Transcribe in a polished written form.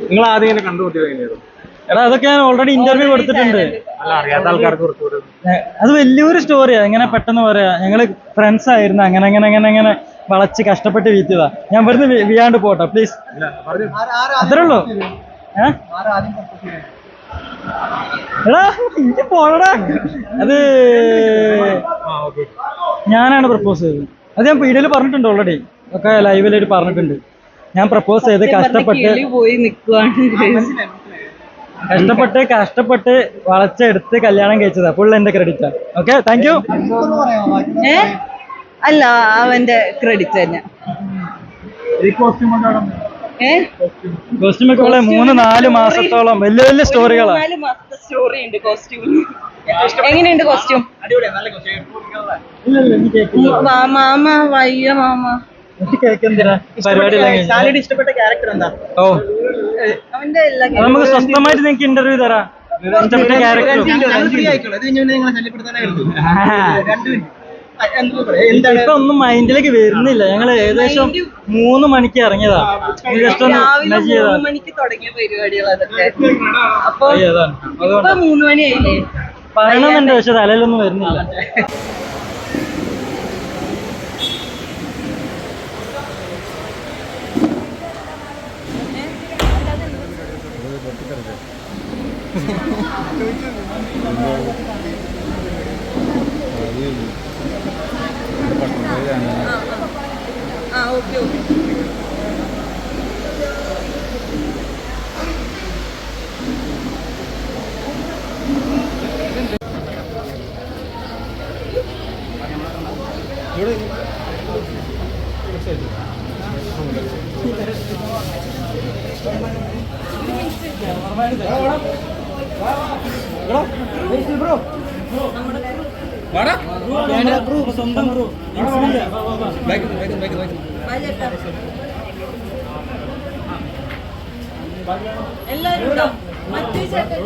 നിങ്ങൾ ആദ്യം ഇങ്ങനെ കണ്ടുപിടിച്ചത് എങ്ങനെയായിരുന്നു? എടാ അതൊക്കെ ഞാൻ ഓൾറെഡി ഇന്റർവ്യൂ കൊടുത്തിട്ടുണ്ട്. അല്ല, അറിയാത്ത ആൾക്കാർക്ക് കുറച്ചുകൂടെ അത് വലിയൊരു സ്റ്റോറിയാ. എങ്ങനെ പെട്ടെന്ന് പറയാ, ഞങ്ങള് ഫ്രണ്ട്സ് ആയിരുന്നു, അങ്ങനെ അങ്ങനെ അങ്ങനെ അങ്ങനെ വളച്ച് കഷ്ടപ്പെട്ട് വീഴ്ത്തിയതാ. ഞാൻ ഇവിടുന്ന് വീയാണ്ട് പോട്ടെ പ്ലീസ്, അത്രേ ഉള്ളൂ. എടാ എനിക്ക് പോണടാ. അത് ഞാനാണ് പ്രപ്പോസ് ചെയ്തത്. അത് ഞാൻ വീഡിയോയിൽ പറഞ്ഞിട്ടുണ്ട് ഓൾറെഡി, ഒക്കെ ലൈവിലായിട്ട് പറഞ്ഞിട്ടുണ്ട്. ഞാൻ പ്രപ്പോസ് ചെയ്ത് കഷ്ടപ്പെട്ട് വളച്ചെടുത്ത് കല്യാണം കഴിച്ചതാ. ഫുൾ എന്റെ ക്രെഡിറ്റാ. Okay, thank you. അല്ല, അവന്റെ ക്രെഡിറ്റ് തന്നെ. കോസ്റ്റ്യൂമൊക്കെ 3-4 മാസത്തോളം വലിയ വലിയ സ്റ്റോറികളാണ്. സ്റ്റോറി ഉണ്ട് കോസ്റ്റ്യൂം. എങ്ങനെയുണ്ട് കോസ്റ്റ്യൂം? മാമ വയ്യ മാമ. ഇഷ്ടപ്പെട്ട ക്യാരക്ടർ എന്താ? ഓ, അവന്റെ എല്ലാ നമുക്ക് സ്വസ്ഥമായിട്ട് നിങ്ങൾക്ക് ഇന്റർവ്യൂ തരാം. ഇഷ്ടപ്പെട്ട ക്യാരക്ടർ ഇപ്പൊ ഒന്നും മൈൻഡിലേക്ക് വരുന്നില്ല. ഞങ്ങള് ഏകദേശം 3 മണിക്ക് ഇറങ്ങിയതാ. ജസ്റ്റ് ഒന്ന് ഇമാജിൻ ചെയ്താ. 3 മണിക്ക് തുടങ്ങിയ പരിപാടികൾ അതൊക്കെ. അപ്പൊ 3 മണിയായില്ലേ? പറയണമെന്നുണ്ട്, പക്ഷെ തലയിലൊന്നും വരുന്നില്ല. Okay okay. എല്ലാരും മറ്റേ ചേട്ടൻ